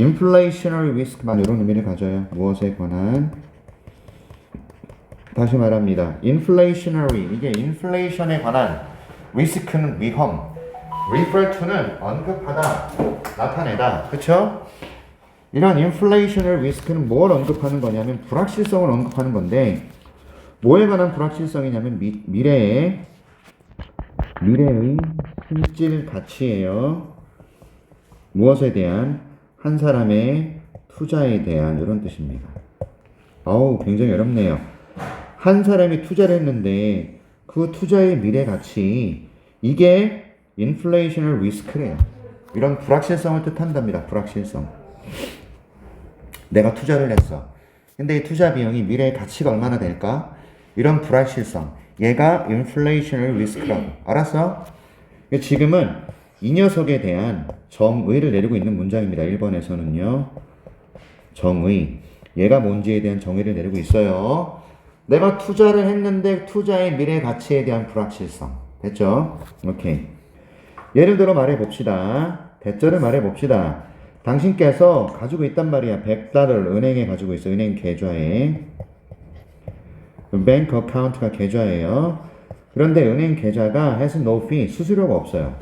inflationary risk만 이런 의미를 가져요. 무엇에 관한. 다시 말합니다. inflationary, 이게 inflation에 관한 risk는 위험, refer to는 언급하다, 나타내다. 그쵸? 이런 inflationary risk는 뭘 언급하는 거냐면 불확실성을 언급하는 건데, 뭐에 관한 불확실성이냐면 미래의 실질 가치예요. 무엇에 대한? 한 사람의 투자에 대한, 이런 뜻입니다. 어우, 굉장히 어렵네요. 한 사람이 투자를 했는데 그 투자의 미래 가치, 이게 inflationary risk래요. 이런 불확실성을 뜻한답니다. 불확실성. 내가 투자를 했어. 근데 이 투자 비용이 미래의 가치가 얼마나 될까? 이런 불확실성. 얘가 inflationary risk라고. 알았어? 지금은 이 녀석에 대한 정의를 내리고 있는 문장입니다. 1번에서는요. 정의. 얘가 뭔지에 대한 정의를 내리고 있어요. 내가 투자를 했는데 투자의 미래 가치에 대한 불확실성. 됐죠? 오케이. 예를 들어 말해봅시다. 대절을 말해봅시다. 당신께서 가지고 있단 말이야. 100달러를 은행에 가지고 있어. 은행 계좌에. 뱅크 어카운트가 계좌예요. 그런데 은행 계좌가 has no fee, 수수료가 없어요.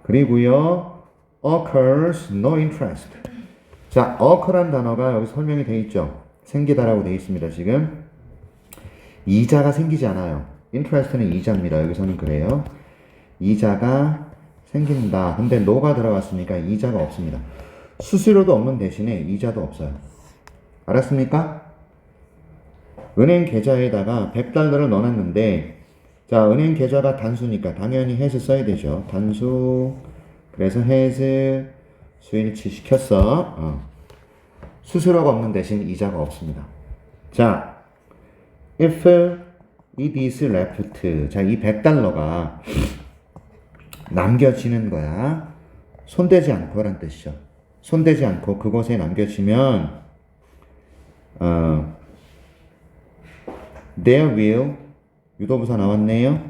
그리고요, occurs no interest. 자, occur란 단어가 여기 설명이 돼 있죠. 생기다라고 돼 있습니다. 지금 이자가 생기지 않아요. interest는 이자입니다. 여기서는 그래요. 이자가 생긴다. 근데 no가 들어갔으니까 이자가 없습니다. 수수료도 없는 대신에 이자도 없어요. 알았습니까? 은행 계좌에다가 100달러를 넣어놨는데, 자, 은행 계좌가 단수니까 당연히 has 써야 되죠. 단수. 그래서 has 수일치 시켰어. 수수료가 없는 대신 이자가 없습니다. 자, if it is left. 자, 이 100달러가 남겨지는 거야. 손대지 않고란 뜻이죠. 손대지 않고 그것에 남겨지면 there will, 유도부사 나왔네요.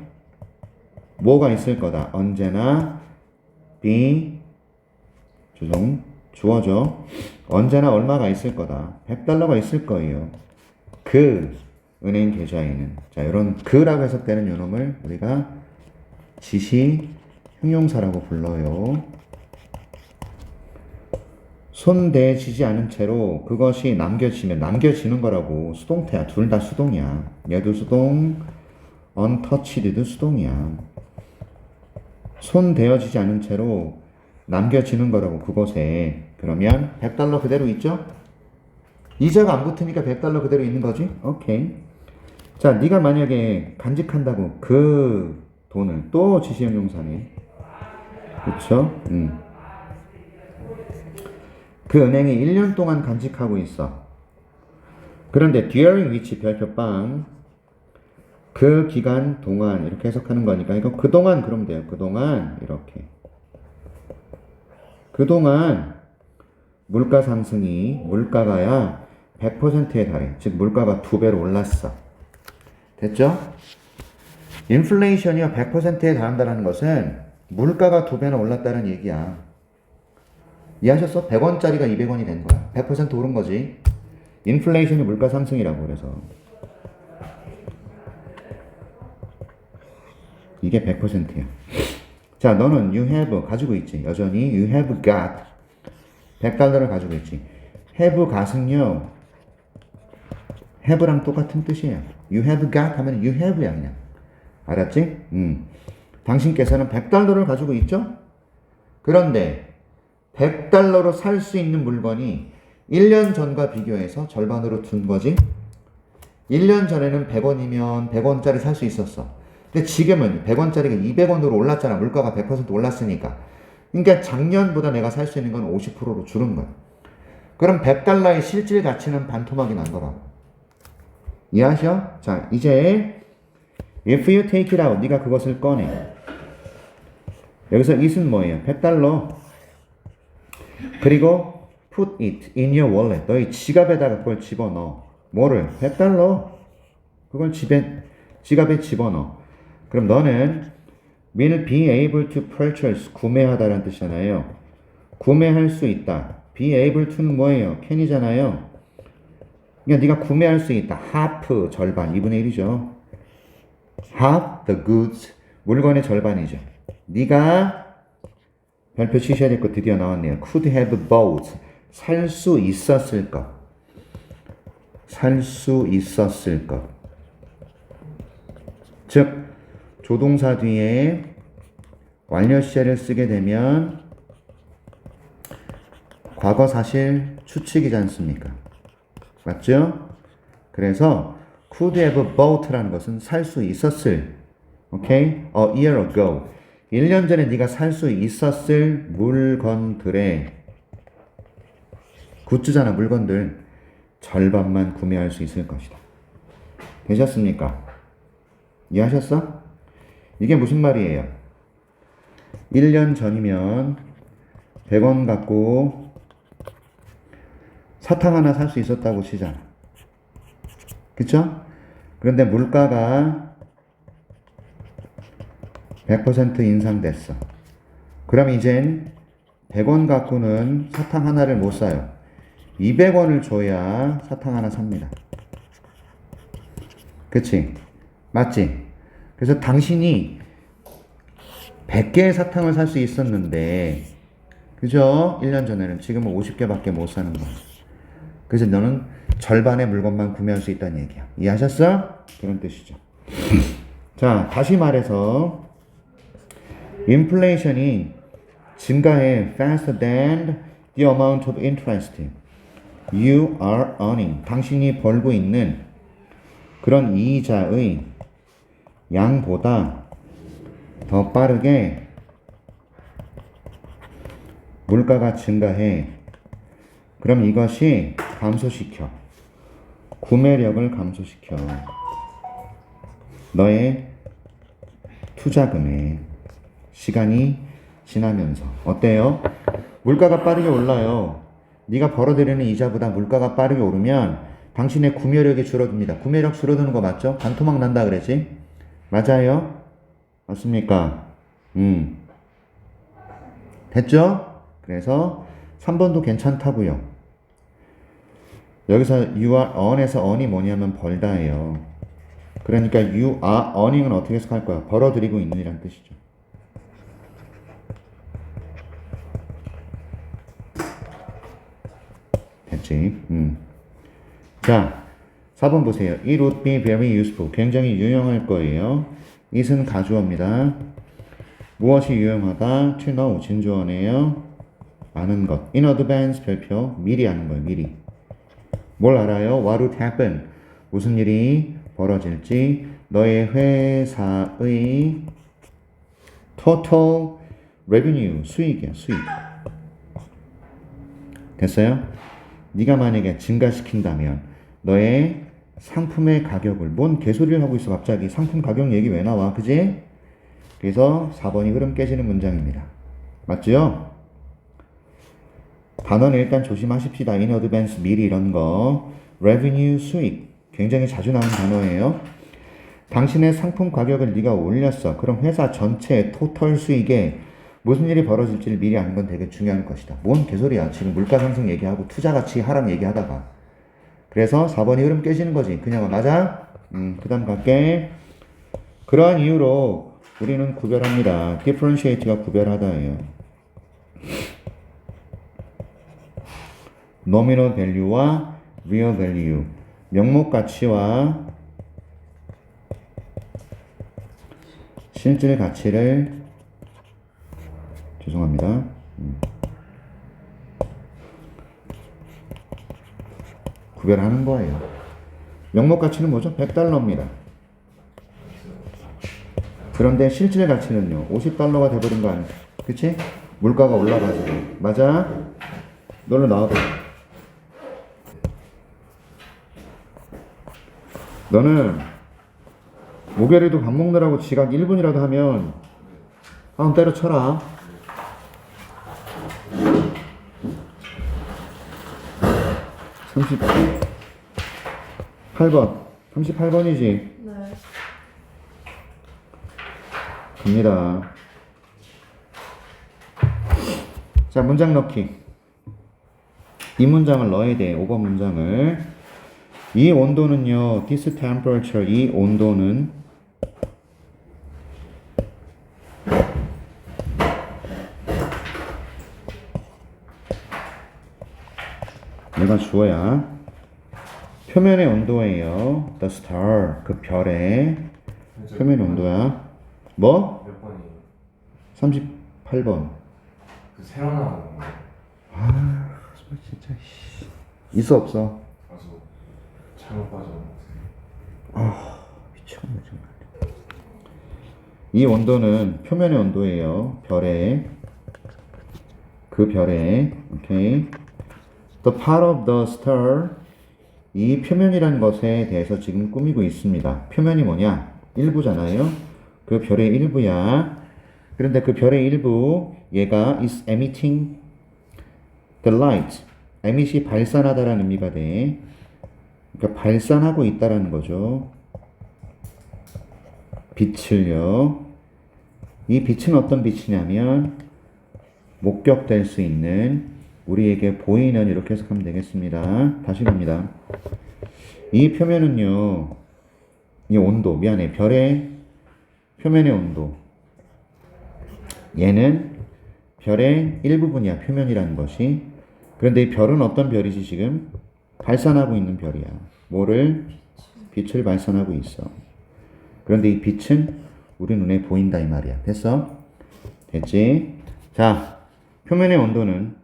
뭐가 있을 거다. 언제나 be, 주어져. 언제나 얼마가 있을 거다. 100달러가 있을 거예요. 그 은행 계좌에는. 자, 이런 그라고 해석되는 요놈을 우리가 지시 형용사라고 불러요. 손대지지 않은 채로 그것이 남겨지면, 남겨지는 거라고. 수동태야. 둘 다 수동이야. 얘도 수동, untouched도 수동이야. 손대어지지 않은 채로 남겨지는 거라고, 그것에. 그러면 100달러 그대로 있죠? 이자가 안 붙으니까 100달러 그대로 있는 거지? 오케이. 자, 네가 만약에 간직한다고 그 돈을, 또 지시형용사네. 그쵸? 그 은행에 1년 동안 간직하고 있어. 그런데 during which 별표빵, 그 기간 동안, 이렇게 해석하는 거니까 이거 그동안 그러면 돼요. 그동안 이렇게. 그동안 물가 상승이, 물가가야 100%에 달해. 즉 물가가 2배로 올랐어. 됐죠? 인플레이션이요 100%에 달한다는 것은 물가가 2배나 올랐다는 얘기야. 이해하셨어? 100원짜리가 200원이 된 거야. 100% 오른 거지. 인플레이션이 물가 상승이라고. 그래서 이게 100%야. 자, 너는 you have 가지고 있지. 여전히 you have got 100달러를 가지고 있지. have got은요 have랑 똑같은 뜻이에요. you have got 하면 you have야 그냥. 알았지? 당신께서는 100달러를 가지고 있죠? 그런데 100달러로 살 수 있는 물건이 1년 전과 비교해서 절반으로 준 거지. 1년 전에는 100원이면 100원짜리 살 수 있었어. 근데 지금은 100원짜리가 200원으로 올랐잖아. 물가가 100% 올랐으니까. 그러니까 작년보다 내가 살 수 있는 건 50%로 줄은 거야. 그럼 100달러의 실질 가치는 반토막이 난 거라고. 이해하셔? 자, 이제 if you take it out, 네가 그것을 꺼내. 여기서 it은 뭐예요? 100달러. 그리고 put it in your wallet. 너희 지갑에다가 그걸 집어넣어. 뭐를? 100달러. 그걸 지갑에 집어넣어. 그럼 너는 will be able to purchase, 구매하다라는 뜻이잖아요. 구매할 수 있다. be able to는 뭐예요? can이잖아요. 그러니까 네가 구매할 수 있다. half 절반 2분의 1이죠. half the goods 물건의 절반이죠. 네가 별표 치셔야 될 거 드디어 나왔네요. could have bought 살 수 있었을 것. 살 수 있었을 것. 즉 조동사 뒤에 완료 시제를 쓰게 되면 과거 사실 추측이지 않습니까? 맞죠? 그래서 could have bought라는 것은 살 수 있었을, 오케이? A year ago. 1년 전에 네가 살 수 있었을 물건들의 굿즈잖아, 물건들. 절반만 구매할 수 있을 것이다. 되셨습니까? 이해하셨어? 이게 무슨 말이에요? 1년 전이면 100원 갖고 사탕 하나 살 수 있었다고 치잖아. 그쵸? 그런데 물가가 100% 인상됐어. 그럼 이젠 100원 갖고는 사탕 하나를 못 사요. 200원을 줘야 사탕 하나 삽니다. 그치? 맞지? 그래서 당신이 100개의 사탕을 살 수 있었는데, 그죠? 1년 전에는 지금은 50개밖에 못 사는 거야. 그래서 너는 절반의 물건만 구매할 수 있다는 얘기야. 이해하셨어? 그런 뜻이죠. 자, 다시 말해서 인플레이션이 증가해 faster than the amount of interest you are earning. 당신이 벌고 있는 그런 이자의 양보다 더 빠르게 물가가 증가해. 그럼 이것이 감소시켜. 구매력을 감소시켜. 너의 투자금에 시간이 지나면서. 어때요? 물가가 빠르게 올라요. 네가 벌어들이는 이자보다 물가가 빠르게 오르면 당신의 구매력이 줄어듭니다. 구매력 줄어드는 거 맞죠? 반토막 난다 그랬지? 맞아요? 맞습니까? 됐죠? 그래서 3번도 괜찮다고요. 여기서 you are earn에서 earn이 뭐냐면 벌다예요. 그러니까 you are earning은 어떻게 해석할 거야? 벌어들이고 있는이란 뜻이죠. 됐지? 자, 4번 보세요. It would be very useful. 굉장히 유용할 거예요. it은 가주어입니다. 무엇이 유용하다? to know. 진주어네요. 아는 것. in advance 별표. 미리 아는 거예요. 미리. 뭘 알아요? What would happen? 무슨 일이 벌어질지. 너의 회사의 total revenue. 수익이야. 수익. 됐어요? 네가 만약에 증가시킨다면 너의 상품의 가격을, 뭔 개소리를 하고 있어 갑자기. 상품 가격 얘기 왜 나와? 그지? 그래서 4번이 흐름 깨지는 문장입니다. 맞죠? 단어는 일단 조심하십시다. in advance 미리 이런 거. revenue 수익 굉장히 자주 나오는 단어예요. 당신의 상품 가격을 네가 올렸어. 그럼 회사 전체의 토털 수익에 무슨 일이 벌어질지를 미리 아는 건 되게 중요한 것이다. 뭔 개소리야. 지금 물가 상승 얘기하고 투자 가치 하락 얘기하다가. 그래서 4번이 흐름 깨지는 거지. 그냥 맞아? 그 다음 갈게. 그러한 이유로 우리는 구별합니다. differentiate가 구별하다예요. nominal value와 real value. 명목 가치와 실질 가치를 죄송합니다. 구별하는 거예요. 명목 가치는 뭐죠? 100달러입니다. 그런데 실질 가치는요, 50달러가 돼버린 거 아니야? 그치? 물가가 올라가지고. 맞아? 너를 나와봐. 너는 목요일에도 밥 먹느라고 지각 1분이라도 하면 한 때려쳐라. 38번. 38번이지? 네. 갑니다. 자, 문장 넣기. 이 문장을 넣어야 돼. 5번 문장을. 이 온도는요, this temperature, 이 온도는 얘가 주어야. 표면의 온도예요. The star, 그 별의 표면의 온도야. 뭐? 몇 번이에요? 38번. 그 새로 나온 거. 아, 진짜 있어 없어? 아주 잘못 빠졌는데. 아, 미쳤네 정말. 이 온도는 표면의 온도예요. 별의 그 별의 오케이. The part of the star, 이 표면이라는 것에 대해서 지금 꾸미고 있습니다. 표면이 뭐냐? 일부잖아요. 그 별의 일부야. 그런데 그 별의 일부 얘가 is emitting the light. emit이 발산하다라는 의미가 돼. 그러니까 발산하고 있다라는 거죠. 빛을요. 이 빛은 어떤 빛이냐면 목격될 수 있는, 우리에게 보이는, 이렇게 해석하면 되겠습니다. 다시 갑니다. 이 표면은요, 이 온도, 미안해, 별의 표면의 온도, 얘는 별의 일부분이야, 표면이라는 것이. 그런데 이 별은 어떤 별이지? 지금 발산하고 있는 별이야. 뭐를? 빛을 발산하고 있어. 그런데 이 빛은 우리 눈에 보인다 이 말이야. 됐어? 됐지? 자, 표면의 온도는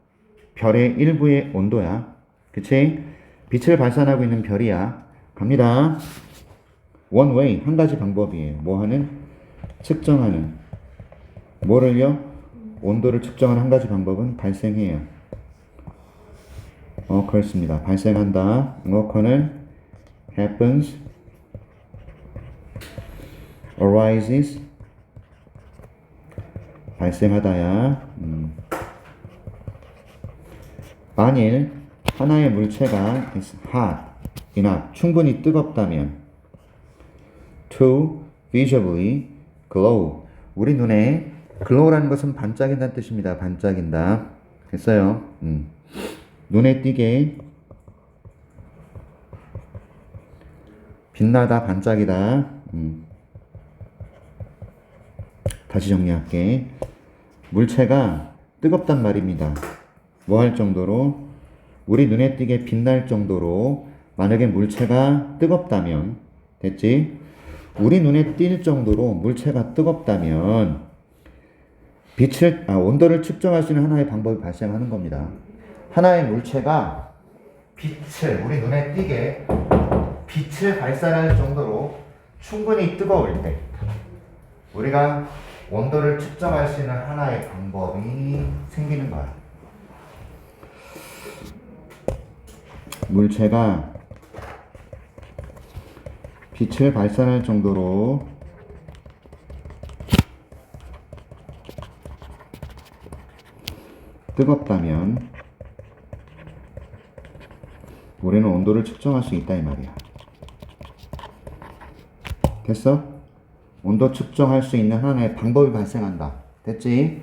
별의 일부의 온도야. 그치? 빛을 발산하고 있는 별이야. 갑니다. One way, 한 가지 방법이에요. 뭐 하는? 측정하는. 뭐를요? 온도를 측정하는 한 가지 방법은 발생해요. 그렇습니다. 발생한다. occur는 happens, arises, 발생하다야. 만일 하나의 물체가 is hot enough, 충분히 뜨겁다면 to visibly glow, 우리 눈에 glow라는 것은 반짝인다는 뜻입니다. 반짝인다. 됐어요? 눈에 띄게 빛나다, 반짝이다. 다시 정리할게. 물체가 뜨겁단 말입니다. 뭐 할 정도로? 우리 눈에 띄게 빛날 정도로 만약에 물체가 뜨겁다면, 됐지? 우리 눈에 띌 정도로 물체가 뜨겁다면 온도를 측정할 수 있는 하나의 방법이 발생하는 겁니다. 하나의 물체가 우리 눈에 띄게 빛을 발산할 정도로 충분히 뜨거울 때 우리가 온도를 측정할 수 있는 하나의 방법이 생기는 거야. 물체가 빛을 발산할 정도로 뜨겁다면 우리는 온도를 측정할 수 있다 이 말이야. 됐어? 온도 측정할 수 있는 하나의 방법이 발생한다. 됐지?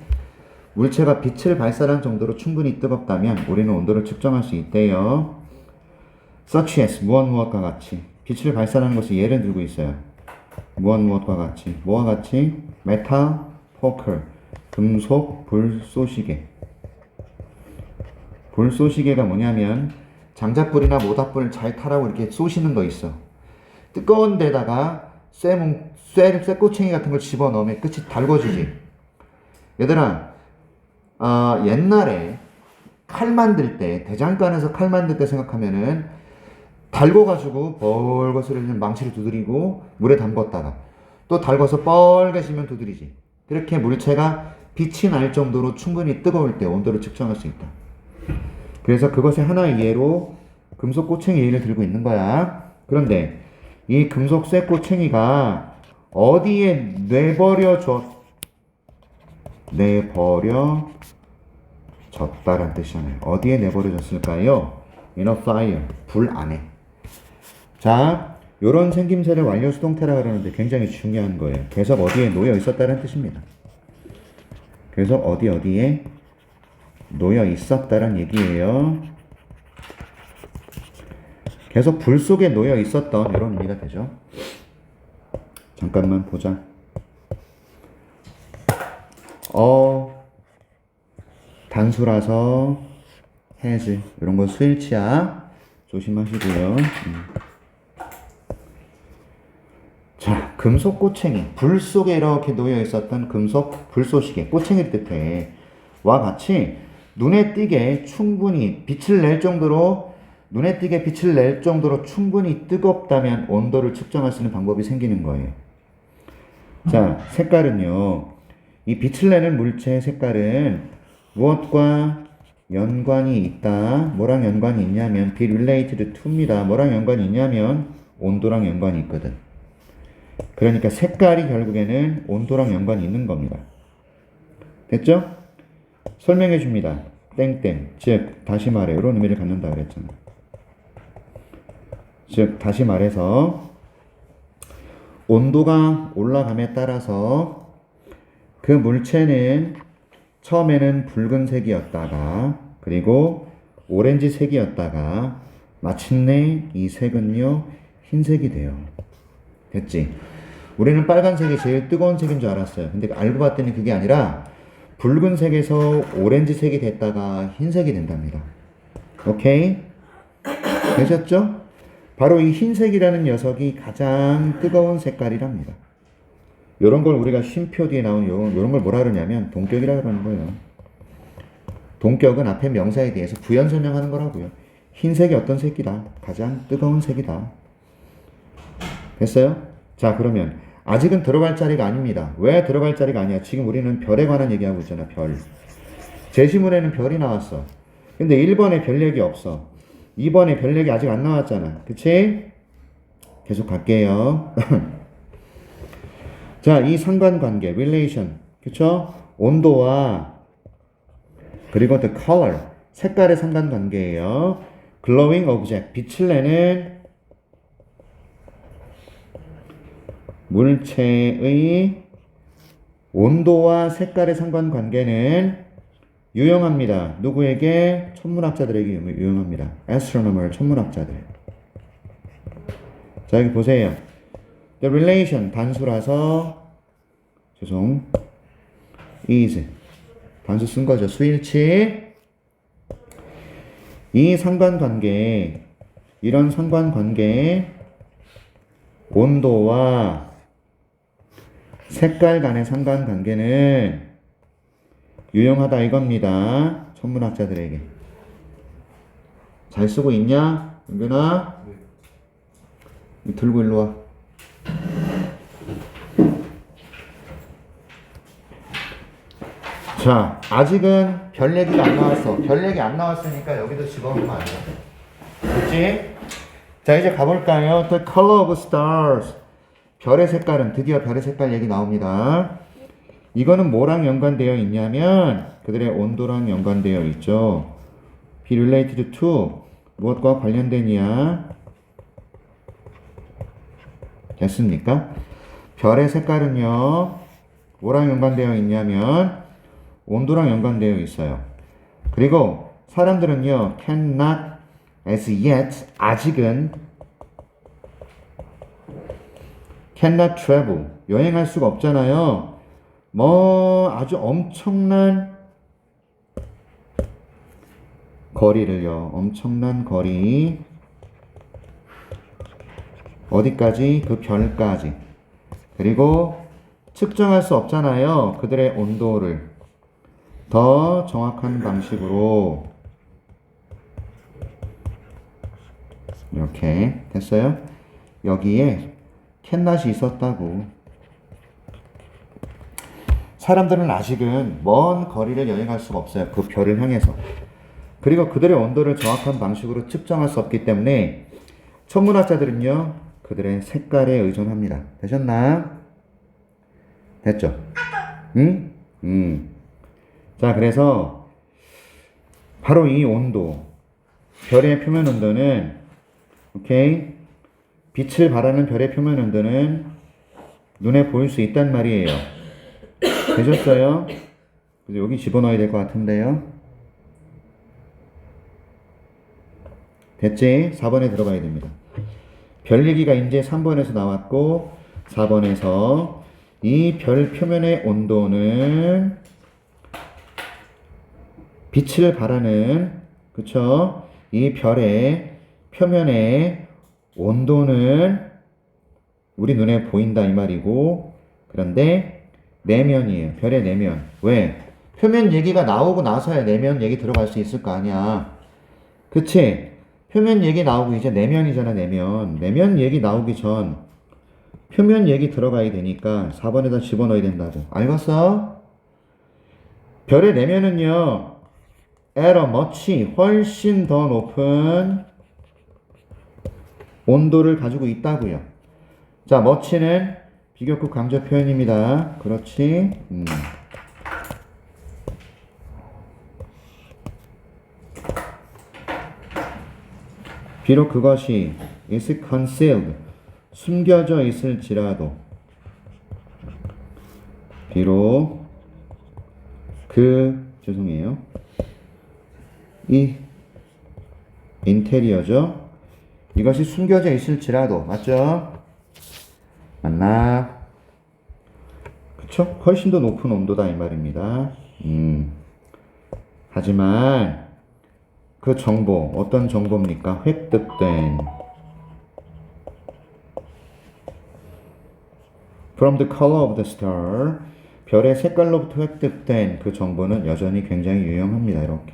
물체가 빛을 발산할 정도로 충분히 뜨겁다면 우리는 온도를 측정할 수 있대요. such as, 무엇과 같이. 빛을 발산하는 것이 예를 들고 있어요. 무엇과 같이. 뭐와 같이? 메탈 포클, 금속 불쏘시개. 불쏘시개가 뭐냐면 장작불이나 모닥불을 잘 타라고 이렇게 쏘시는 거 있어. 뜨거운 데다가 쇠꼬챙이 같은 걸 집어넣으면 끝이 달궈지지. 얘들아, 옛날에 칼 만들 때, 대장간에서 칼 만들 때 생각하면은 달궈가지고 벌거스르는 망치를 두드리고 물에 담궜다가 또 달궈서 뻘개지면 두드리지. 그렇게 물체가 빛이 날 정도로 충분히 뜨거울 때 온도를 측정할 수 있다. 그래서 그것의 하나의 예로 금속 꼬챙이 예를 들고 있는 거야. 그런데 이 금속 쇠꼬챙이가 어디에 내버려졌다란 뜻이잖아요. 어디에 내버려졌을까요? In a fire, 불 안에. 자, 요런 생김새를 완료 수동태라 그러는데 굉장히 중요한 거예요. 계속 어디에 놓여 있었다는 뜻입니다. 계속 어디에 놓여 있었다란 얘기예요. 계속 불 속에 놓여 있었던 이런 의미가 되죠. 잠깐만 보자. 단수라서 has 이런 거 수일치야 조심하시고요. 자, 금속 꼬챙이 불 속에 이렇게 놓여 있었던 금속 불쏘시개 꼬챙이를 뜻해. 와 같이 눈에 띄게 충분히 빛을 낼 정도로 눈에 띄게 빛을 낼 정도로 충분히 뜨겁다면 온도를 측정할 수 있는 방법이 생기는 거예요. 자, 색깔은요. 이 빛을 내는 물체의 색깔은 무엇과 연관이 있다. 뭐랑 연관이 있냐면 be related to입니다. 뭐랑 연관이 있냐면 온도랑 연관이 있거든. 그러니까 색깔이 결국에는 온도랑 연관이 있는 겁니다. 됐죠? 설명해 줍니다. 땡땡. 즉 다시 말해 이런 의미를 갖는다 그랬잖아. 즉 다시 말해서 온도가 올라감에 따라서 그 물체는 처음에는 붉은색이었다가 그리고 오렌지색이었다가 마침내 이 색은요 흰색이 돼요. 됐지? 우리는 빨간색이 제일 뜨거운 색인 줄 알았어요. 근데 알고 봤더니 그게 아니라 붉은색에서 오렌지색이 됐다가 흰색이 된답니다. 오케이? 되셨죠? 바로 이 흰색이라는 녀석이 가장 뜨거운 색깔이랍니다. 요런 걸 우리가 쉼표 뒤에 나온 요런 걸 뭐라 그러냐면 동격이라 그러는 거예요. 동격은 앞에 명사에 대해서 부연 설명하는 거라고요. 흰색이 어떤 색이다? 가장 뜨거운 색이다. 됐어요? 자, 그러면 아직은 들어갈 자리가 아닙니다. 왜 들어갈 자리가 아니야? 지금 우리는 별에 관한 얘기하고 있잖아. 별. 제시문에는 별이 나왔어. 근데 1번에 별 얘기 없어. 2번에 별 얘기 아직 안 나왔잖아. 그치? 계속 갈게요. 자, 이 상관관계, relation. 그쵸? 온도와 그리고 the color, 색깔의 상관관계예요. glowing object, 빛을 내는 물체의 온도와 색깔의 상관관계는 유용합니다. 누구에게? 천문학자들에게 유용합니다. astronomer, 천문학자들. 자, 여기 보세요. The relation, 단수라서 is 단수 쓴 거죠. 수일치. 이 상관관계, 이런 상관관계 온도와 색깔 간의 상관관계는 유용하다 이겁니다. 천문학자들에게. 잘 쓰고 있냐? 은근아? 네. 들고 일로 와. 자, 아직은 별 얘기가 안 나왔어. 별 얘기 안 나왔으니까 여기도 집어넣으면 안 돼. 그치? 자, 이제 가볼까요? The color of stars. 별의 색깔은, 드디어 별의 색깔 얘기 나옵니다. 이거는 뭐랑 연관되어 있냐면 그들의 온도랑 연관되어 있죠. be related to 무엇과 관련되냐? 됐습니까? 별의 색깔은요 뭐랑 연관되어 있냐면 온도랑 연관되어 있어요. 그리고 사람들은요 cannot as yet 아직은 cannot travel 여행할 수가 없잖아요. 뭐 아주 엄청난 거리를요. 엄청난 거리 어디까지? 그 별까지. 그리고 측정할 수 없잖아요. 그들의 온도를 더 정확한 방식으로 이렇게 됐어요? 여기에 캔낫이 있었다고. 사람들은 아직은 먼 거리를 여행할 수가 없어요. 그 별을 향해서. 그리고 그들의 온도를 정확한 방식으로 측정할 수 없기 때문에 천문학자들은요. 그들의 색깔에 의존합니다. 되셨나? 됐죠? 응? 자, 그래서 바로 이 온도, 별의 표면 온도는 오케이? 빛을 발하는 별의 표면 온도는 눈에 보일 수 있단 말이에요. 되셨어요? 여기 집어넣어야 될 것 같은데요. 됐지? 4번에 들어가야 됩니다. 별 얘기가 이제 3번에서 나왔고 4번에서 이 별 표면의 온도는 빛을 발하는 그쵸? 이 별의 표면의 온도는 우리 눈에 보인다 이 말이고 그런데 내면이에요. 별의 내면. 왜? 표면 얘기가 나오고 나서야 내면 얘기 들어갈 수 있을 거 아니야. 그치? 표면 얘기 나오고 이제 내면이잖아 내면. 내면 얘기 나오기 전 표면 얘기 들어가야 되니까 4번에다 집어넣어야 된다고. 알겠어? 별의 내면은요. at a much 훨씬 더 높은 온도를 가지고 있다고요. 자, much는 비교급 강조 표현입니다. 그렇지? 비록 그것이 is concealed 숨겨져 있을지라도 비록 죄송해요. 이 인테리어죠. 이것이 숨겨져 있을지라도 맞죠? 맞나? 그쵸? 훨씬 더 높은 온도다 이 말입니다. 하지만 그 정보 어떤 정보입니까? 획득된 from the color of the star 별의 색깔로부터 획득된 그 정보는 여전히 굉장히 유용합니다. 이렇게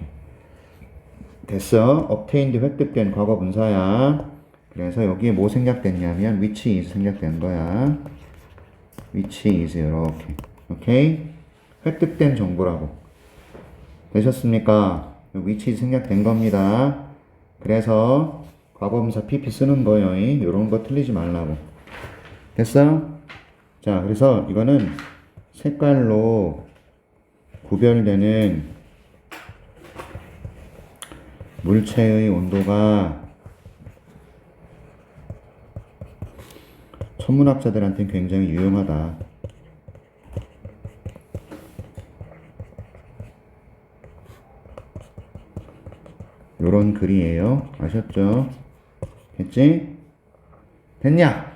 됐어. obtained 획득된 과거 분사야. 그래서 여기에 뭐 생략됐냐면 which is 생략된 거야. which is 이렇게 오케이 획득된 정보라고 되셨습니까? which is 생략된 겁니다. 그래서 과거 분사 pp 쓰는 거예요. 이런 거 틀리지 말라고. 됐어? 자, 그래서 이거는 색깔로 구별되는 물체의 온도가 천문학자들한테는 굉장히 유용하다. 요런 글이에요. 아셨죠? 됐지? 됐냐?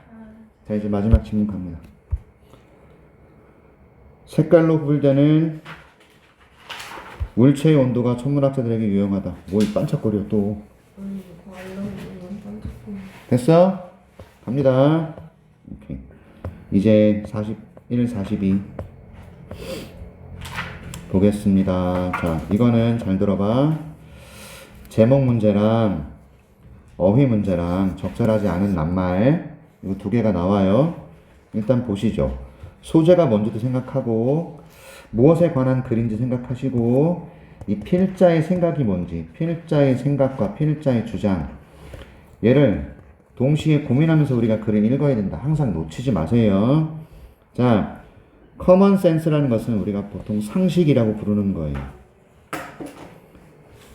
자, 이제 마지막 질문 갑니다. 색깔로 구별되는 물체의 온도가 천문학자들에게 유용하다. 뭘 반짝거려 또. 됐어? 갑니다. 오케이. 이제 41, 42 보겠습니다. 자, 이거는 잘 들어봐. 제목 문제랑 어휘 문제랑 적절하지 않은 낱말 이거 두 개가 나와요. 일단 보시죠. 소재가 뭔지도 생각하고 무엇에 관한 글인지 생각하시고 이 필자의 생각이 뭔지 필자의 생각과 필자의 주장 얘를 동시에 고민하면서 우리가 글을 읽어야 된다. 항상 놓치지 마세요. 자, common sense라는 것은 우리가 보통 상식이라고 부르는 거예요.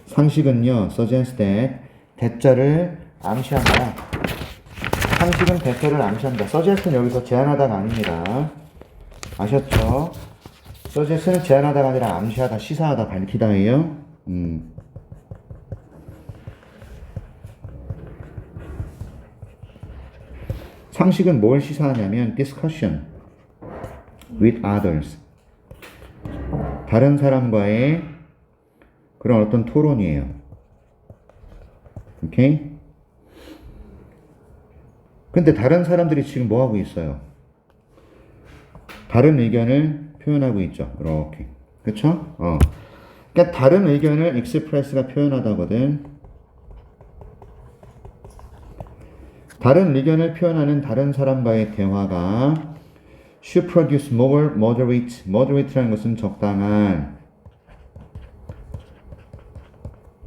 상식은요, suggest that 대자를 암시한다. 상식은 대자를 암시한다. suggest는 여기서 제안하다가 아닙니다. 아셨죠? suggest는 제안하다가 아니라 암시하다, 시사하다, 밝히다예요. 상식은 뭘 시사하냐면 discussion with others. 다른 사람과의 그런 어떤 토론이에요. 오케이? 근데 다른 사람들이 지금 뭐 하고 있어요? 다른 의견을 표현하고 있죠. 이렇게. 그쵸? 그러니까 다른 의견을 express가 표현하다거든. 다른 의견을 표현하는 다른 사람과의 대화가 should produce more moderate. moderate라는 것은 적당한,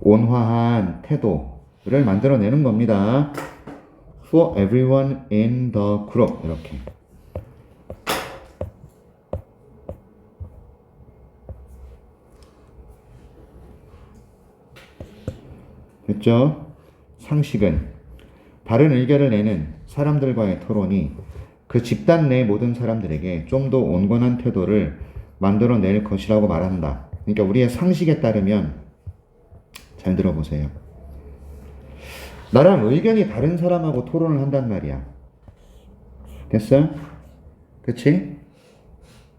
온화한 태도를 만들어내는 겁니다. For everyone in the group. 이렇게. 됐죠? 상식은 다른 의견을 내는 사람들과의 토론이 그 집단 내 모든 사람들에게 좀 더 온건한 태도를 만들어낼 것이라고 말한다. 그러니까 우리의 상식에 따르면 잘 들어보세요. 나랑 의견이 다른 사람하고 토론을 한단 말이야. 됐어요? 그치?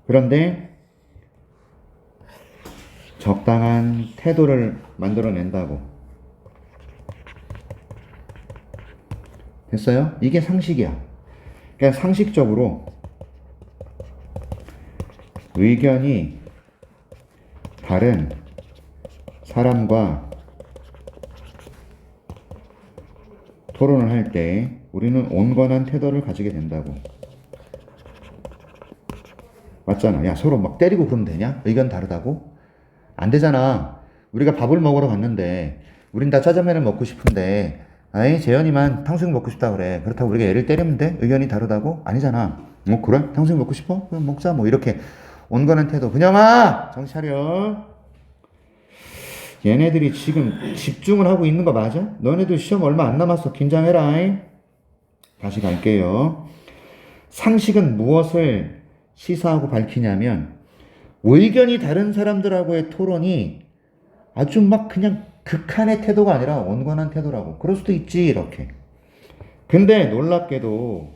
그런데 적당한 태도를 만들어낸다고. 됐어요? 이게 상식이야. 그러니까 상식적으로 의견이 다른 사람과 토론을 할 때 우리는 온건한 태도를 가지게 된다고. 맞잖아. 야, 서로 막 때리고 그러면 되냐? 의견 다르다고? 안 되잖아. 우리가 밥을 먹으러 갔는데 우린 다 짜장면을 먹고 싶은데 아이 재현이만 탕수육 먹고 싶다 그래. 그렇다고 우리가 얘를 때리면 돼? 의견이 다르다고? 아니잖아. 뭐 그래? 탕수육 먹고 싶어? 그럼 먹자. 뭐 이렇게 온건한 태도. 그냥아! 정신 차려. 얘네들이 지금 집중을 하고 있는 거 맞아? 너네들 시험 얼마 안 남았어. 긴장해라. 다시 갈게요. 상식은 무엇을 시사하고 밝히냐면 의견이 다른 사람들하고의 토론이 아주 막 그냥 극한의 태도가 아니라 온건한 태도라고. 그럴 수도 있지 이렇게. 근데 놀랍게도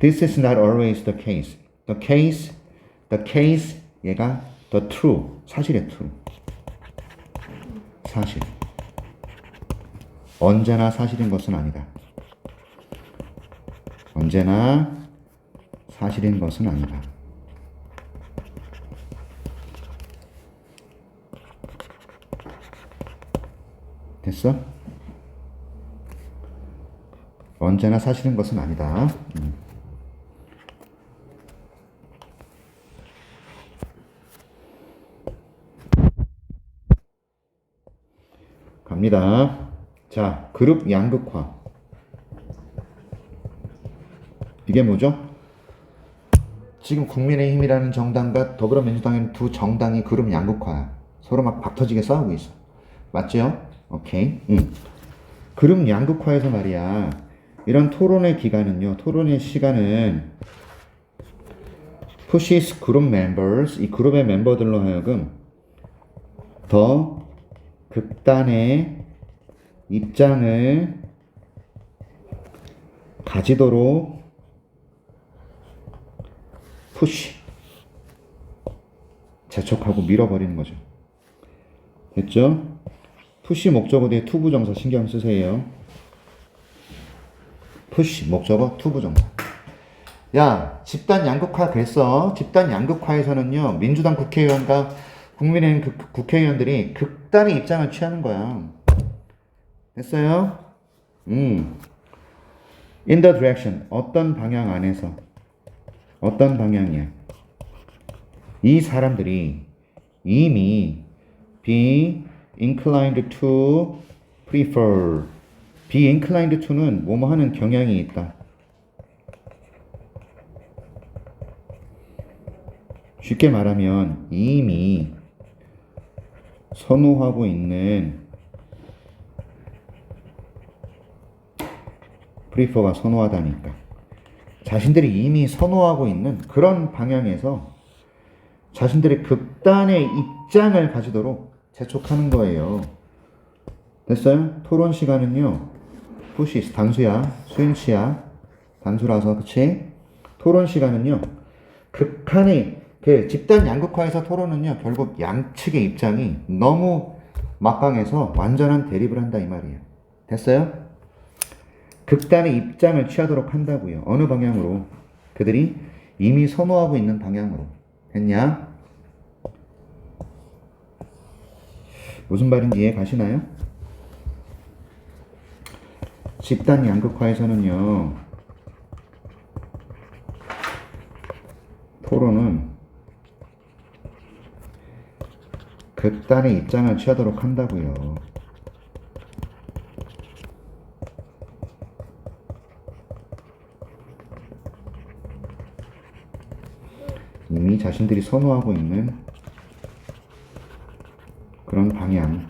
This is not always the case. The case 얘가 the true, 사실의 true. 사실. 언제나 사실인 것은 아니다. 언제나 사실인 것은 아니다. 됐어? 언제나 사실인 것은 아니다. 갑니다. 자, 그룹 양극화. 이게 뭐죠? 지금 국민의힘이라는 정당과 더불어민주당이라는 두 정당이 그룹 양극화야. 서로 막 박터지게 싸우고 있어. 맞죠? 오케이. 그룹 양극화에서 말이야. 이런 토론의 기간은요. 토론의 시간은 pushes group members, 이 그룹의 멤버들로 하여금 더 극단의 입장을 가지도록 푸시 재촉하고 밀어버리는 거죠. 됐죠? 푸시 목적어 뒤에 투부정사 신경 쓰세요. 푸시 목적어 투부정사. 야, 집단 양극화 그랬어. 집단 양극화에서는요, 민주당 국회의원과 국민의힘 국회의원들이 극단의 입장을 취하는 거야. 됐어요? In the direction, 어떤 방향 안에서. 어떤 방향이야? 이 사람들이 이미 be inclined to prefer. be inclined to는 뭐뭐 하는 경향이 있다. 쉽게 말하면 이미 선호하고 있는 prefer가 선호하다니까. 자신들이 이미 선호하고 있는 그런 방향에서 자신들의 극단의 입장을 가지도록 재촉하는 거예요. 됐어요? 토론 시간은요. 푸시 단수야. 수인치야. 단수라서 그치? 토론 시간은요. 극한의 그 집단 양극화에서 토론은요. 결국 양측의 입장이 너무 막강해서 완전한 대립을 한다 이 말이에요. 됐어요? 극단의 입장을 취하도록 한다고요. 어느 방향으로? 그들이 이미 선호하고 있는 방향으로. 됐냐? 무슨 말인지 이해 가시나요? 집단 양극화에서는요. 토론은 극단의 입장을 취하도록 한다고요. 이미 자신들이 선호하고 있는 그런 방향.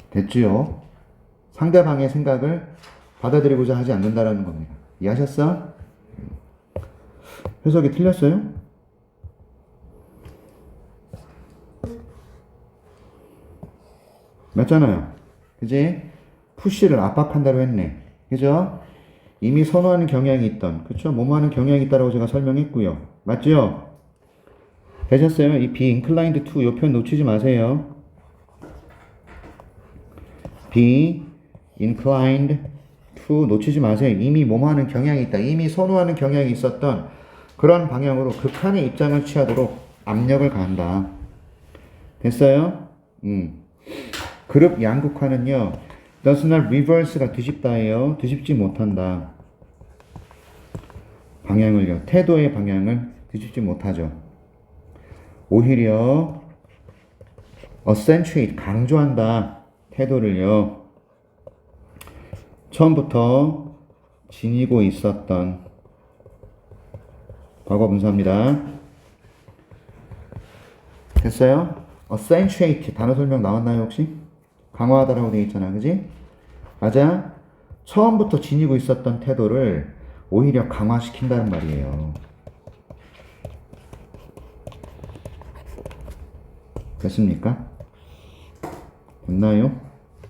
됐지요? 상대방의 생각을 받아들이고자 하지 않는다라는 겁니다. 이해하셨어? 해석이 틀렸어요? 맞잖아요. 그지? 푸시를 압박한다고 했네. 그죠? 이미 선호하는 경향이 있던, 그쵸? 뭐뭐 하는 경향이 있다라고 제가 설명했고요. 맞죠? 되셨어요? 이 be inclined to 요 표현 놓치지 마세요. be inclined to 놓치지 마세요. 이미 뭐뭐 하는 경향이 있다. 이미 선호하는 경향이 있었던 그런 방향으로 극한의 입장을 취하도록 압력을 가한다. 됐어요? 그룹 양극화는요. does not reverse가 뒤집다예요. 뒤집지 못한다. 방향을요. 태도의 방향을 뒤집지 못하죠. 오히려 accentuate 강조한다. 태도를요. 처음부터 지니고 있었던 과거 분사입니다. 됐어요? accentuate 단어 설명 나왔나요 혹시? 강화하다라고 되어 있잖아, 그지? 맞아? 처음부터 지니고 있었던 태도를 오히려 강화시킨다는 말이에요. 됐습니까? 됐나요?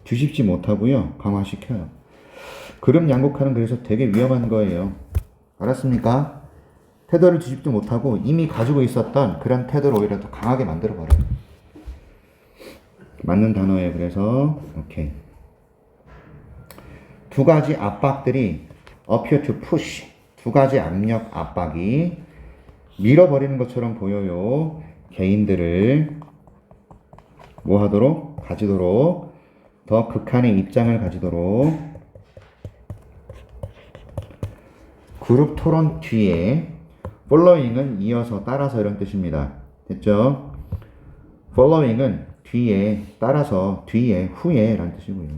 뒤집지 못하고요. 강화시켜요. 그룹 양극화는 그래서 되게 위험한 거예요. 알았습니까? 태도를 뒤집지 못하고 이미 가지고 있었던 그런 태도를 오히려 더 강하게 만들어버려요. 맞는 단어예요. 그래서 오케이. 두 가지 압박들이 appear to push, 두 가지 압력 압박이 밀어버리는 것처럼 보여요. 개인들을 뭐 하도록? 가지도록 더 극한의 입장을 가지도록 그룹 토론 뒤에 following은 이어서 따라서 이런 뜻입니다. 됐죠? following은 뒤에 따라서 뒤에 후에 라는 뜻이고요.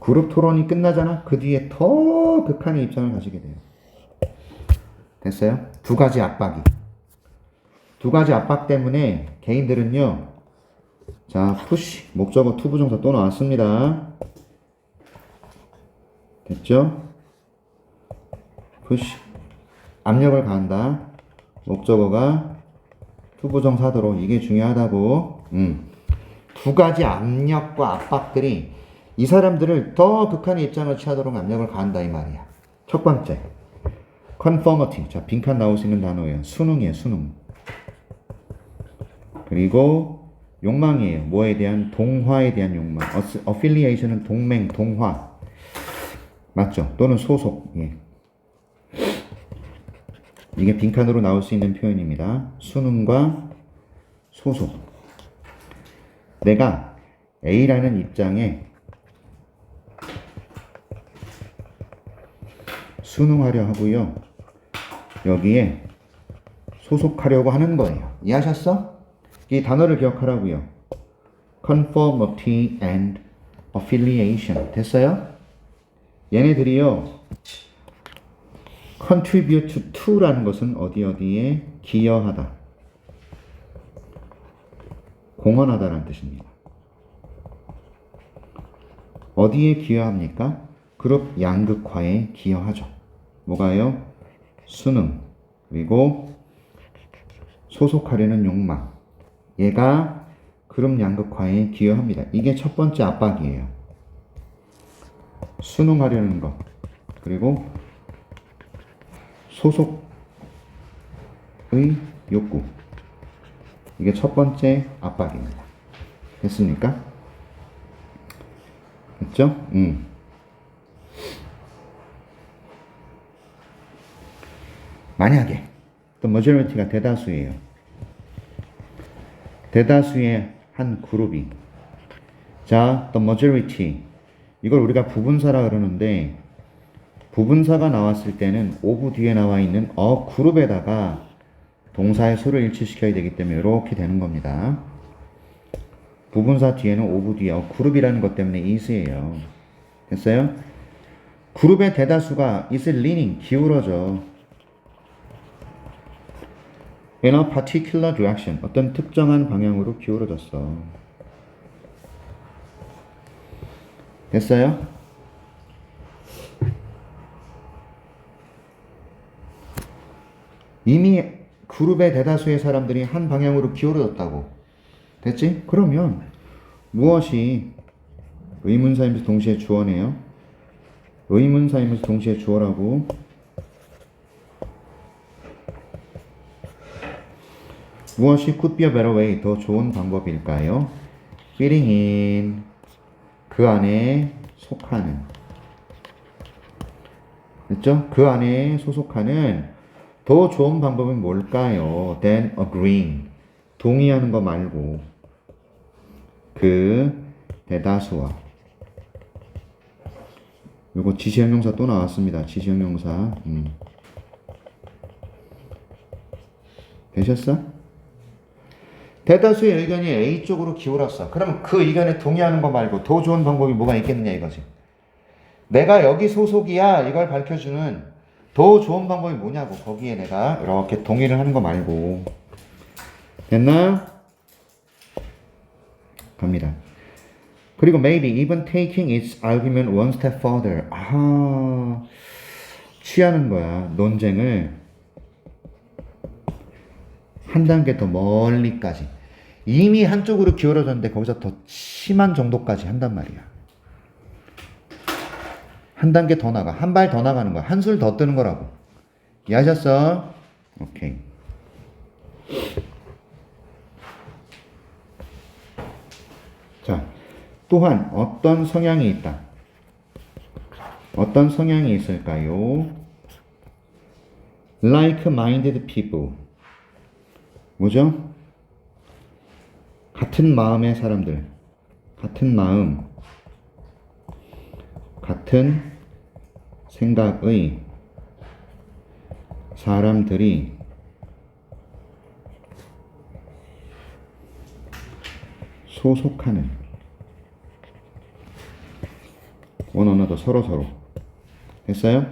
그룹 토론이 끝나잖아. 그 뒤에 더 극한의 입장을 가지게 돼요. 됐어요? 두 가지 압박이. 두 가지 압박 때문에 개인들은요. 자, 푸시 목적어 투부정사 또 나왔습니다. 됐죠? 푸시 압력을 가한다. 목적어가 투부정사도록 이게 중요하다고. 두 가지 압력과 압박들이 이 사람들을 더 극한의 입장을 취하도록 압력을 가한다 이 말이야. 첫 번째 conformity. 자, 빈칸 나올 수 있는 단어예요. 수능이에요. 수능. 그리고 욕망이에요. 뭐에 대한? 동화에 대한 욕망. affiliation은 동맹, 동화. 맞죠? 또는 소속. 예. 이게 빈칸으로 나올 수 있는 표현입니다. 수능과 소속. 내가 A라는 입장에 순응하려 하고요. 여기에 소속하려고 하는 거예요. 이해하셨어? 이 단어를 기억하라고요. conformity and affiliation. 됐어요? 얘네들이요. contribute to라는 것은 어디에 기여하다. 공헌하다라는 뜻입니다. 어디에 기여합니까? 그룹 양극화에 기여하죠. 뭐가요? 수능, 그리고 소속하려는 욕망. 얘가 그룹 양극화에 기여합니다. 이게 첫 번째 압박이에요. 수능하려는 것, 그리고 소속의 욕구. 이게 첫 번째 압박입니다. 됐습니까? 됐죠? 만약에 또 majority가 대다수예요. 대다수의 한 그룹이 자, the majority 이걸 우리가 부분사라 그러는데 부분사가 나왔을 때는 오브 뒤에 나와 있는 그룹에다가 동사의 수를 일치시켜야 되기 때문에 이렇게 되는 겁니다. 부분사 뒤에는 오브 뒤에 그룹이라는 것 때문에 is예요. 됐어요? 그룹의 대다수가 is leaning 기울어져. in a particular direction 어떤 특정한 방향으로 기울어졌어. 됐어요? 이미 그룹의 대다수의 사람들이 한 방향으로 기울어졌다고. 됐지? 그러면 무엇이 의문사이면서 동시에 주어네요. 의문사이면서 동시에 주어라고. 무엇이 could be a better way, 더 좋은 방법일까요? fitting in, 그 안에 속하는. 됐죠? 그 안에 소속하는 더 좋은 방법은 뭘까요? than agreeing, 동의하는 거 말고 그 대다수와. 요거 지시형용사 또 나왔습니다. 지시형용사. 되셨어? 대다수의 의견이 A 쪽으로 기울었어. 그럼 그 의견에 동의하는 거 말고 더 좋은 방법이 뭐가 있겠느냐 이거지. 내가 여기 소속이야 이걸 밝혀주는 더 좋은 방법이 뭐냐고. 거기에 내가 이렇게 동의를 하는 거 말고. 됐나? 갑니다. 그리고 maybe even taking its argument one step further. 아하, 취하는 거야. 논쟁을 한 단계 더 멀리까지. 이미 한쪽으로 기울어졌는데 거기서 더 심한 정도까지 한단 말이야. 한 단계 더 나가. 한 발 더 나가는 거야. 한술 더 뜨는 거라고. 이해하셨어? 오케이. 자, 또한 어떤 성향이 있다. 어떤 성향이 있을까요? Like-minded people. 뭐죠? 같은 마음의 사람들. 같은 마음. 같은 생각의 사람들이 소속하는 원어너도 서로서로. 됐어요?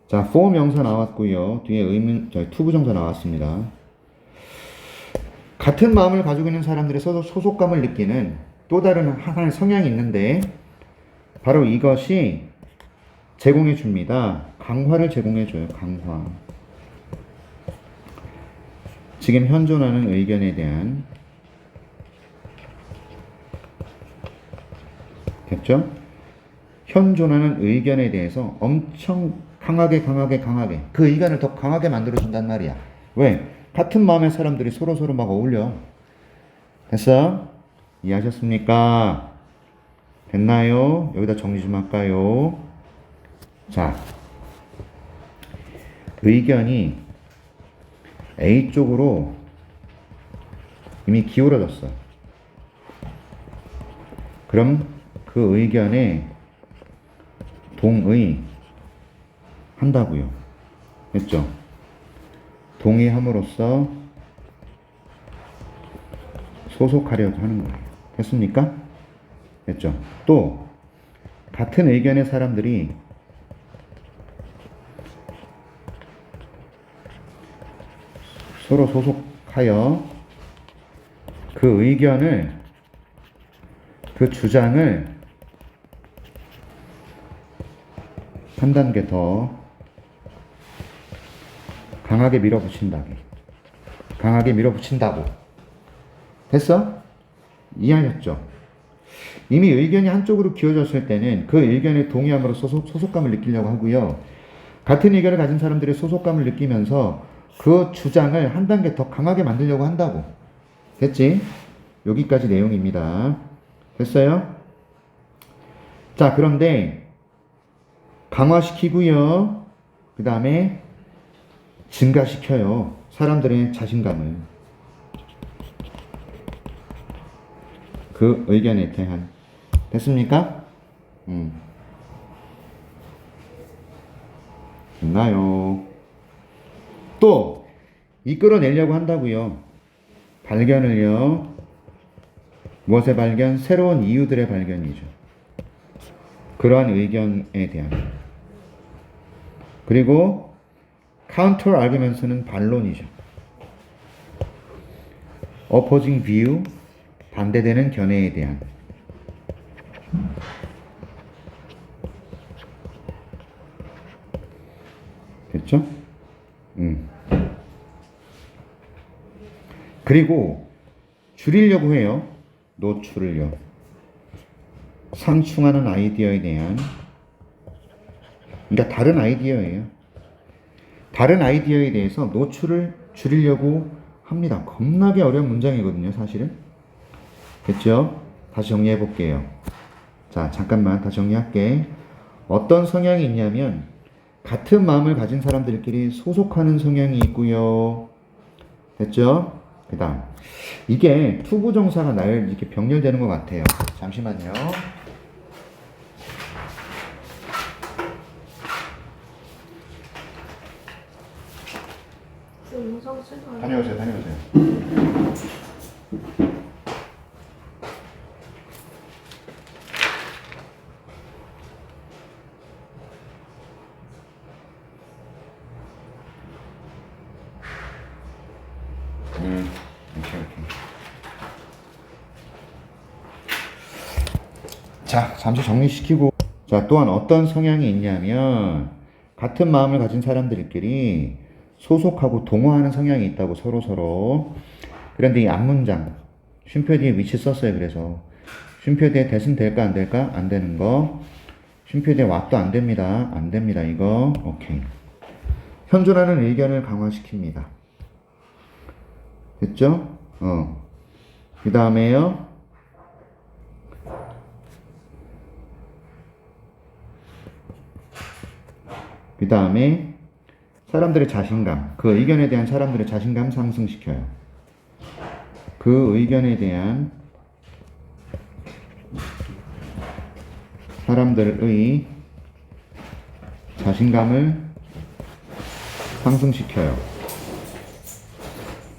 자, for 명사 나왔고요. 뒤에 투부정사 나왔습니다. 같은 마음을 가지고 있는 사람들의 소속감을 느끼는 또 다른 하나의 성향이 있는데 바로 이것이 제공해 줍니다. 강화를 제공해 줘요. 강화. 지금 현존하는 의견에 대한. 됐죠? 현존하는 의견에 대해서 엄청 강하게 그 의견을 더 강하게 만들어준단 말이야. 왜? 같은 마음의 사람들이 서로서로 막 어울려. 됐어? 이해하셨습니까? 됐나요? 여기다 정리 좀 할까요? 자, 의견이 A 쪽으로 이미 기울어졌어. 그럼 그 의견에 동의한다고요. 됐죠? 동의함으로써 소속하려고 하는 거예요. 됐습니까? 됐죠? 또 같은 의견의 사람들이 서로 소속하여 그 의견을, 그 주장을 한 단계 더 강하게 밀어붙인다고. 됐어? 이해하셨죠? 이미 의견이 한쪽으로 기울어졌을 때는 그 의견에 동의함으로 소속감을 느끼려고 하고요. 같은 의견을 가진 사람들의 소속감을 느끼면서 그 주장을 한 단계 더 강하게 만들려고 한다고. 됐지? 여기까지 내용입니다. 됐어요? 자, 그런데 강화시키고요. 그 다음에 증가시켜요. 사람들의 자신감을. 그 의견에 대한. 됐습니까? 됐나요? 또 이끌어내려고 한다고요. 발견을요. 무엇의 발견? 새로운 이유들의 발견이죠. 그러한 의견에 대한. 그리고 counter arguments는 반론이죠. opposing view, 반대되는 견해에 대한. 됐죠? 그리고 줄이려고 해요. 노출을요. 상충하는 아이디어에 대한, 그러니까 다른 아이디어예요. 다른 아이디어에 대해서 노출을 줄이려고 합니다. 겁나게 어려운 문장이거든요, 사실은. 됐죠? 다시 정리해 볼게요. 자, 잠깐만 다시 정리할게. 어떤 성향이 있냐면 같은 마음을 가진 사람들끼리 소속하는 성향이 있고요. 됐죠? 그 다음 이게 투부정사가 날 이렇게 병렬되는 것 같아요. 잠시만요. 영상 찍어요. 다녀오세요. 오케이. 자, 잠시 정리시키고. 자, 또한 어떤 성향이 있냐면 같은 마음을 가진 사람들끼리 소속하고 동화하는 성향이 있다고 서로. 그런데 이 앞문장 쉼표 뒤에 위치 썼어요. 그래서 쉼표 뒤에 that은 될까 안 될까? 안 되는 거. 쉼표 뒤에 what도 안 됩니다. 안 됩니다. 이거 오케이. 현존하는 의견을 강화시킵니다. 됐죠? 그 다음에요. 그 다음에 사람들의 자신감, 그 의견에 대한 사람들의 자신감 상승시켜요. 그 의견에 대한 사람들의 자신감을 상승시켜요.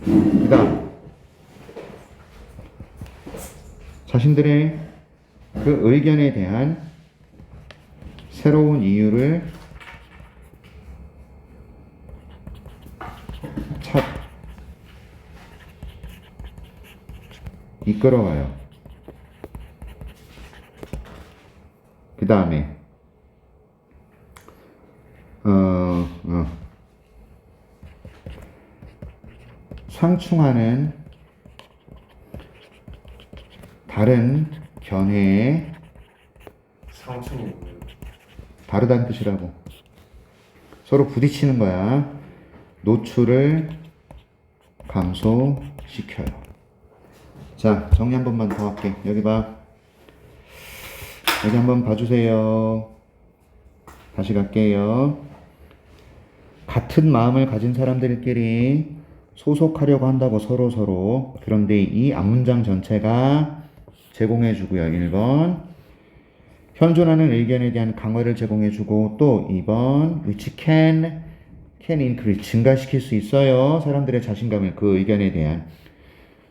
그 다음 자신들의 그 의견에 대한 새로운 이유를 이끌어와요. 그 다음에 상충하는 다른 견해에 상충이 뭐예요? 다르다는 뜻이라고. 서로 부딪히는 거야. 노출을 감소시켜요. 자, 정리 한 번만 더 할게. 여기 봐. 여기 한번 봐주세요. 다시 갈게요. 같은 마음을 가진 사람들끼리 소속하려고 한다고 서로. 그런데 이 앞문장 전체가 제공해주고요. 1번. 현존하는 의견에 대한 강화를 제공해주고, 또 2번. which can increase. 증가시킬 수 있어요. 사람들의 자신감을 그 의견에 대한.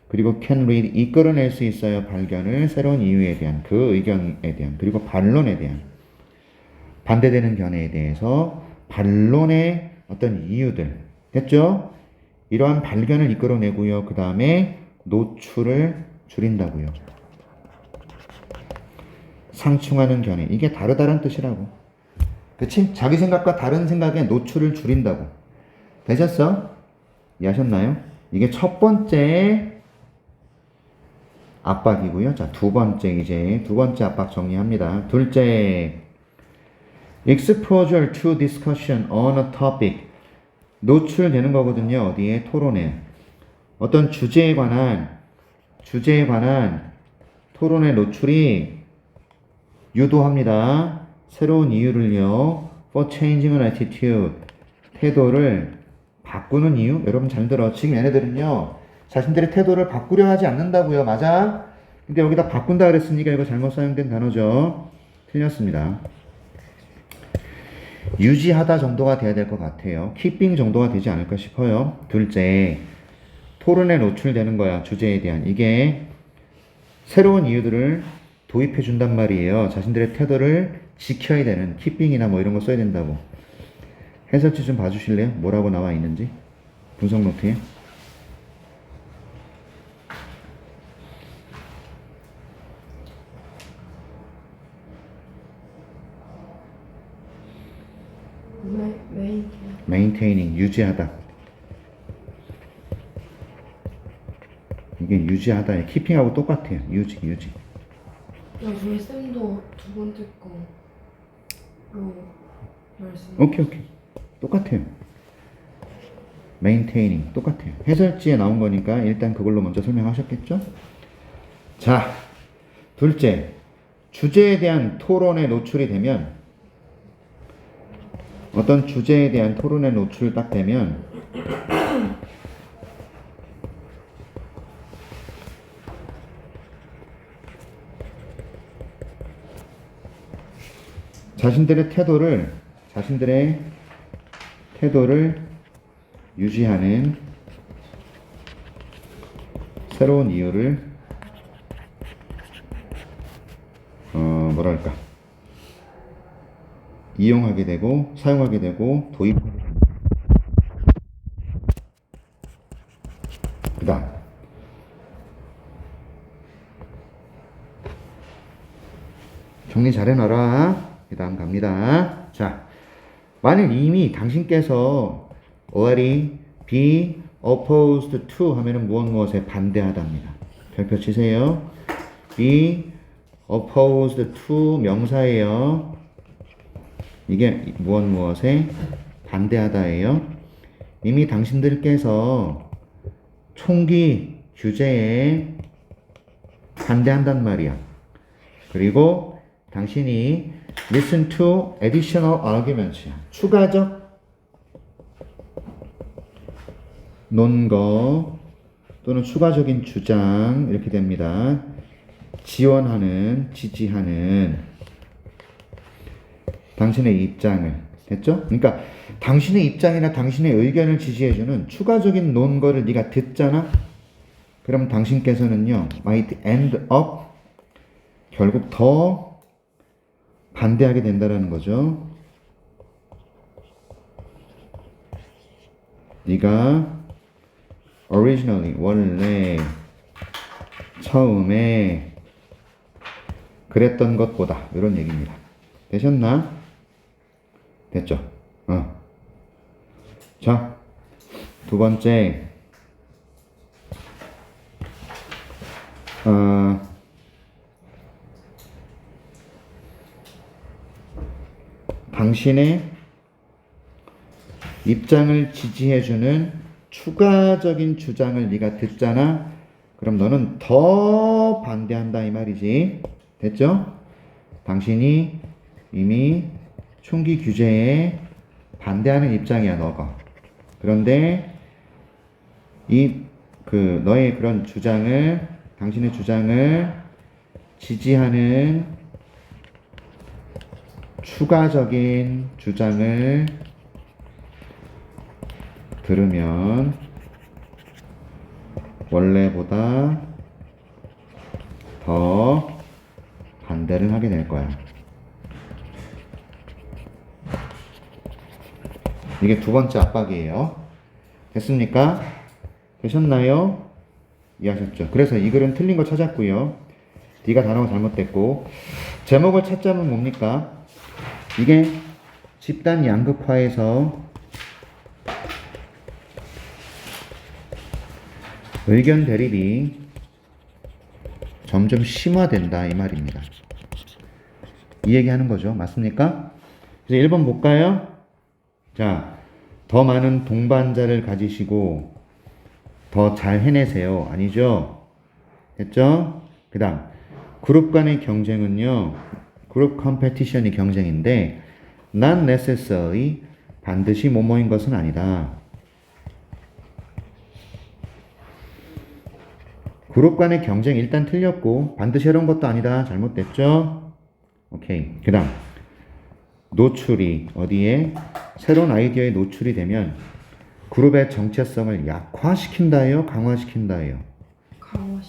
그리고 can lead. 이끌어낼 수 있어요. 발견을. 새로운 이유에 대한. 그 의견에 대한. 그리고 반론에 대한. 반대되는 견해에 대해서 반론의 어떤 이유들. 됐죠? 이러한 발견을 이끌어내고요. 그 다음에 노출을 줄인다고요. 상충하는 견해. 이게 다르다는 뜻이라고. 그치? 자기 생각과 다른 생각에 노출을 줄인다고. 되셨어? 이해하셨나요? 이게 첫 번째 압박이고요. 자, 두 번째 압박 정리합니다. 둘째, exposure to discussion on a topic. 노출되는 거거든요. 어디에? 토론에. 어떤 주제에 관한 토론의 노출이 유도합니다. 새로운 이유를요. for changing an attitude. 태도를 바꾸는 이유? 여러분 잘 들어. 지금 얘네들은요. 자신들의 태도를 바꾸려 하지 않는다고요. 맞아? 근데 여기다 바꾼다 그랬으니까 이거 잘못 사용된 단어죠. 틀렸습니다. 유지하다 정도가 돼야 될 것 같아요. keeping 정도가 되지 않을까 싶어요. 둘째, 토론에 노출되는 거야. 주제에 대한. 이게 새로운 이유들을 도입해 준단 말이에요. 자신들의 태도를 지켜야 되는 keeping이나 뭐 이런 거 써야 된다고. 해설지 좀 봐주실래요? 뭐라고 나와 있는지. 분석 노트에. 메인. maintaining, 유지하다. 이게 유지하다에 키핑하고 똑같아요. 유지. 야, 저희 쌤도 두 번째 거로 말씀. 오케이. 똑같아요. maintaining 똑같아요. 해설지에 나온 거니까 일단 그걸로 먼저 설명하셨겠죠? 자, 둘째, 주제에 대한 토론에 노출이 되면 어떤 주제에 대한 토론에 노출 딱 되면 자신들의 태도를 유지하는 새로운 이유를 뭐랄까 이용하게 되고 사용하게 되고 도입하게 됩니다. 그 다음 정리 잘 해놔라. 그 다음 갑니다. 자, 만일 이미 당신께서 already be opposed to 하면은 무엇에 반대하다입니다. 별표 치세요. be opposed to 명사예요. 이게 무엇에 반대하다예요. 이미 당신들께서 총기 규제에 반대한단 말이야. 그리고 당신이 listen to additional arguments야. 추가적 논거 또는 추가적인 주장 이렇게 됩니다. 지지하는 당신의 입장을 됐죠? 그러니까 당신의 입장이나 당신의 의견을 지지해주는 추가적인 논거를 네가 듣잖아? 그럼 당신께서는요 might end up 결국 더 반대하게 된다는 거죠. 네가 originally 원래 처음에 그랬던 것보다 이런 얘기입니다. 되셨나? 됐죠? 자, 두 번째 당신의 입장을 지지해주는 추가적인 주장을 네가 듣잖아. 그럼 너는 더 반대한다 이 말이지. 됐죠? 당신이 이미 총기 규제에 반대하는 입장이야 너가. 그런데 너의 그런 주장을 당신의 주장을 지지하는 추가적인 주장을 들으면 원래보다 더 반대를 하게 될 거야. 이게 두 번째 압박이에요. 됐습니까? 되셨나요? 이해하셨죠? 그래서 이 글은 틀린 거 찾았고요. D가 단어가 잘못됐고 제목을 찾자면 뭡니까? 이게 집단 양극화에서 의견 대립이 점점 심화된다 이 말입니다. 이 얘기하는 거죠. 맞습니까? 그래서 1번 볼까요? 자, 더 많은 동반자를 가지시고 더 잘 해내세요. 아니죠? 됐죠? 그 다음 그룹 간의 경쟁은요, 그룹 컴페티션이 경쟁인데 not necessarily 반드시 뭐뭐인 것은 아니다. 그룹 간의 경쟁 일단 틀렸고 반드시 이런 것도 아니다. 잘못됐죠? 오케이. 그 다음 노출이 어디에 새로운 아이디어에 노출이 되면 그룹의 정체성을 약화시킨다예요? 강화시킨다예요?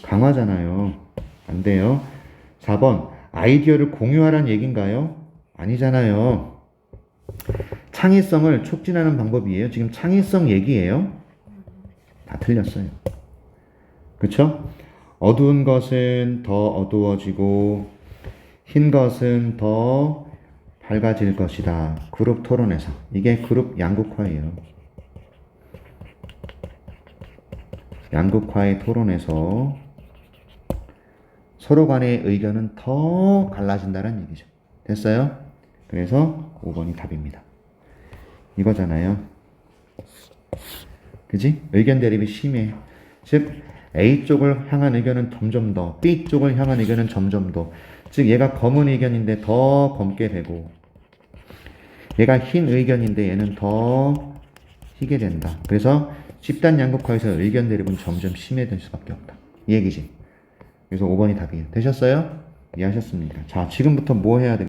강화잖아요. 안 돼요. 4번 아이디어를 공유하라는 얘기인가요? 아니잖아요. 창의성을 촉진하는 방법이에요. 지금 창의성 얘기예요? 다 틀렸어요. 그쵸? 어두운 것은 더 어두워지고 흰 것은 더 밝아질 것이다. 그룹 토론에서. 이게 그룹 양극화예요. 양극화의 토론에서 서로 간의 의견은 더 갈라진다는 얘기죠. 됐어요? 그래서 5번이 답입니다. 이거잖아요. 그지? 의견 대립이 심해. 즉 A 쪽을 향한 의견은 점점 더, B 쪽을 향한 의견은 점점 더. 즉 얘가 검은 의견인데 더 검게 되고, 얘가 흰 의견인데 얘는 더 희게 된다. 그래서 집단 양극화에서 의견 대립은 점점 심해질 수밖에 없다. 이 얘기지. 그래서 5번이 답이에요. 되셨어요? 이해하셨습니다. 자, 지금부터 뭐 해야 됩니까?